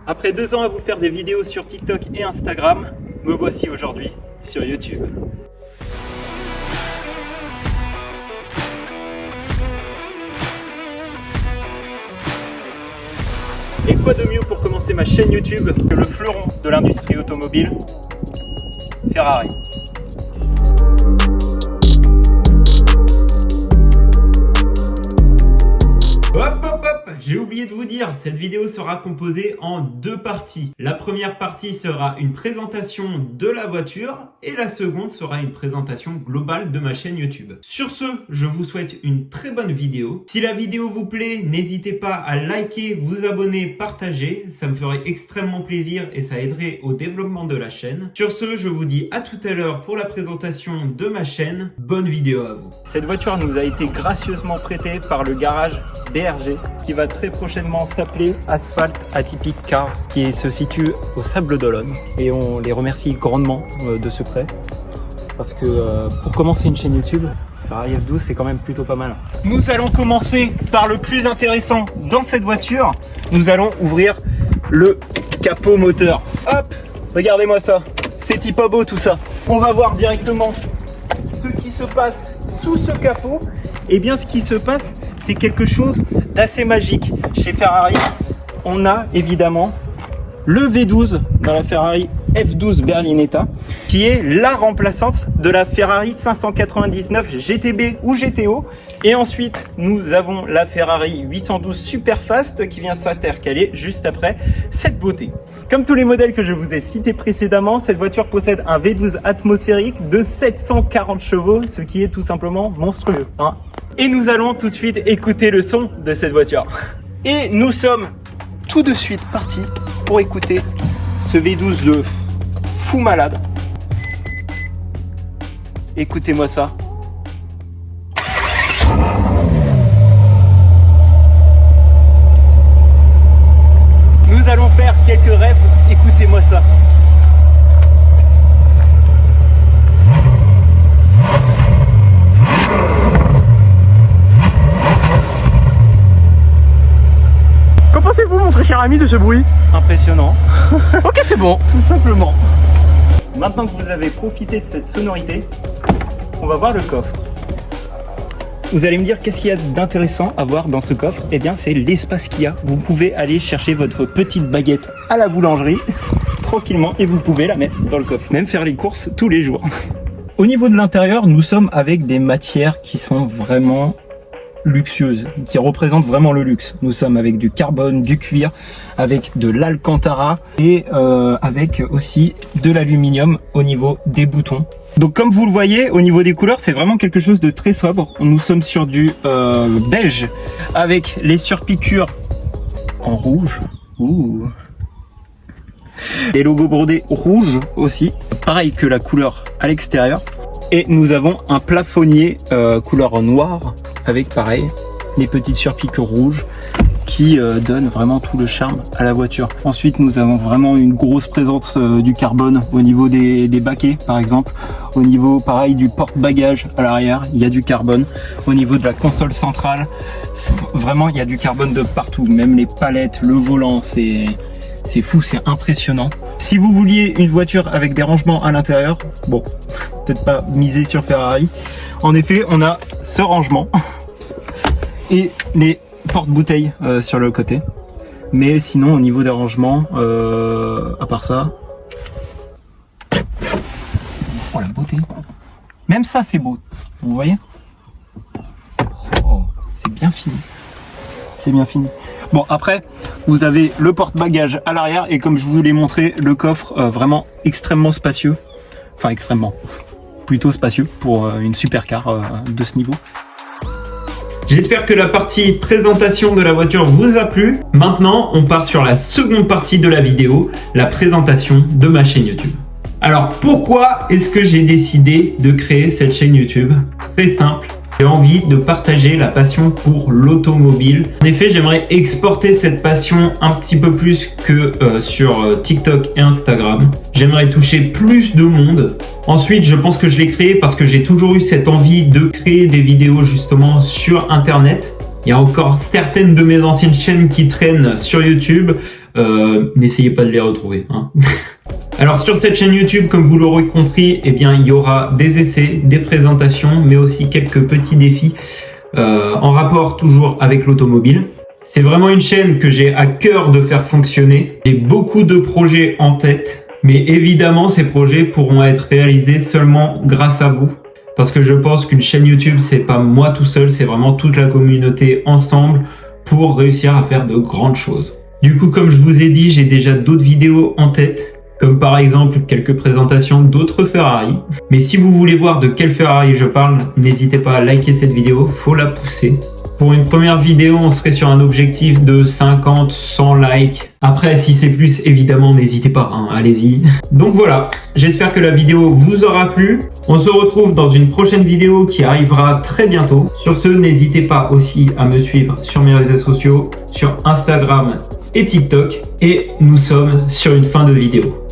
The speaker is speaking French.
Après 2 ans à vous faire des vidéos sur TikTok et Instagram, me voici aujourd'hui sur YouTube. Et quoi de mieux pour commencer ma chaîne YouTube que le fleuron de l'industrie automobile, Ferrari. J'ai oublié de vous dire, cette vidéo sera composée en 2 parties. La première partie sera une présentation de la voiture et la seconde sera une présentation globale de ma chaîne YouTube. Sur ce, je vous souhaite une très bonne vidéo. Si la vidéo vous plaît, n'hésitez pas à liker, vous abonner, partager. Ça me ferait extrêmement plaisir et ça aiderait au développement de la chaîne. Sur ce, je vous dis à tout à l'heure pour la présentation de ma chaîne. Bonne vidéo à vous. Cette voiture nous a été gracieusement prêtée par le garage BRG qui va très prochainement s'appeler Asphalt Atypique Cars, qui se situe au Sables d'Olonne, et on les remercie grandement de ce prêt parce que pour commencer une chaîne YouTube, Ferrari F12 c'est quand même plutôt pas mal. Nous allons commencer par le plus intéressant dans cette voiture. Nous allons ouvrir le capot moteur. Hop, regardez-moi ça, c'est pas beau tout ça. On va voir directement ce qui se passe sous ce capot. Et bien ce qui se passe, c'est quelque chose d'assez magique. Chez Ferrari, on a évidemment le V12 dans la Ferrari F12 Berlinetta, qui est la remplaçante de la Ferrari 599 GTB ou GTO. Et ensuite, nous avons la Ferrari 812 Superfast qui vient s'intercaler juste après cette beauté. Comme tous les modèles que je vous ai cités précédemment, cette voiture possède un V12 atmosphérique de 740 chevaux, ce qui est tout simplement monstrueux, hein. Et nous allons tout de suite écouter le son de cette voiture. Et nous sommes tout de suite partis pour écouter ce V12 de fou malade. Écoutez-moi ça. Nous allons faire quelques rêves, écoutez-moi ça. Qu'en pensez-vous, mon très cher ami, de ce bruit? Impressionnant. Ok, c'est bon. Tout simplement. Maintenant que vous avez profité de cette sonorité, on va voir le coffre. Vous allez me dire qu'est-ce qu'il y a d'intéressant à voir dans ce coffre? Eh bien, c'est l'espace qu'il y a. Vous pouvez aller chercher votre petite baguette à la boulangerie tranquillement et vous pouvez la mettre dans le coffre. Même faire les courses tous les jours. Au niveau de l'intérieur, nous sommes avec des matières qui sont vraiment luxueuse, qui représente vraiment le luxe. Nous sommes avec du carbone, du cuir, avec de l'alcantara et avec aussi de l'aluminium au niveau des boutons. Donc comme vous le voyez, au niveau des couleurs, c'est vraiment quelque chose de très sobre. Nous sommes sur du beige avec les surpiqûres en rouge. Ouh. Les logos brodés rouges aussi, pareil que la couleur à l'extérieur. Et nous avons un plafonnier couleur noire avec pareil les petites surpiqûres rouges qui donnent vraiment tout le charme à la voiture. Ensuite nous avons vraiment une grosse présence du carbone au niveau des baquets par exemple. Au niveau pareil du porte-bagages à l'arrière, il y a du carbone. Au niveau de la console centrale, vraiment il y a du carbone de partout. Même les palettes, le volant, c'est fou, c'est impressionnant. Si vous vouliez une voiture avec des rangements à l'intérieur, bon, peut-être pas miser sur Ferrari. En effet, on a ce rangement et les porte-bouteilles sur le côté. Mais sinon, au niveau des rangements, à part ça... Oh, la beauté. Même ça, c'est beau. Vous voyez? Oh, c'est bien fini. C'est bien fini. Bon, après, vous avez le porte-bagages à l'arrière et comme je vous l'ai montré, le coffre vraiment extrêmement spacieux. Enfin, extrêmement. Plutôt spacieux pour une supercar de ce niveau. J'espère que la partie présentation de la voiture vous a plu. Maintenant, on part sur la seconde partie de la vidéo, la présentation de ma chaîne YouTube. Alors, pourquoi est-ce que j'ai décidé de créer cette chaîne YouTube? Très simple. J'ai envie de partager la passion pour l'automobile. En effet, j'aimerais exporter cette passion un petit peu plus que sur TikTok et Instagram. J'aimerais toucher plus de monde. Ensuite, je pense que je l'ai créé parce que j'ai toujours eu cette envie de créer des vidéos justement sur Internet. Il y a encore certaines de mes anciennes chaînes qui traînent sur YouTube. n'essayez pas de les retrouver, hein. Alors sur cette chaîne YouTube, comme vous l'aurez compris, eh bien il y aura des essais, des présentations, mais aussi quelques petits défis en rapport toujours avec l'automobile. C'est vraiment une chaîne que j'ai à cœur de faire fonctionner. J'ai beaucoup de projets en tête, mais évidemment ces projets pourront être réalisés seulement grâce à vous. Parce que je pense qu'une chaîne YouTube, c'est pas moi tout seul, c'est vraiment toute la communauté ensemble pour réussir à faire de grandes choses. Du coup, comme je vous ai dit, j'ai déjà d'autres vidéos en tête, comme par exemple quelques présentations d'autres Ferrari. Mais si vous voulez voir de quelle Ferrari je parle, n'hésitez pas à liker cette vidéo, faut la pousser. Pour une première vidéo, on serait sur un objectif de 50-100 likes. Après, si c'est plus, évidemment, n'hésitez pas, hein, allez-y. Donc voilà, j'espère que la vidéo vous aura plu. On se retrouve dans une prochaine vidéo qui arrivera très bientôt. Sur ce, n'hésitez pas aussi à me suivre sur mes réseaux sociaux, sur Instagram et TikTok. Et nous sommes sur une fin de vidéo.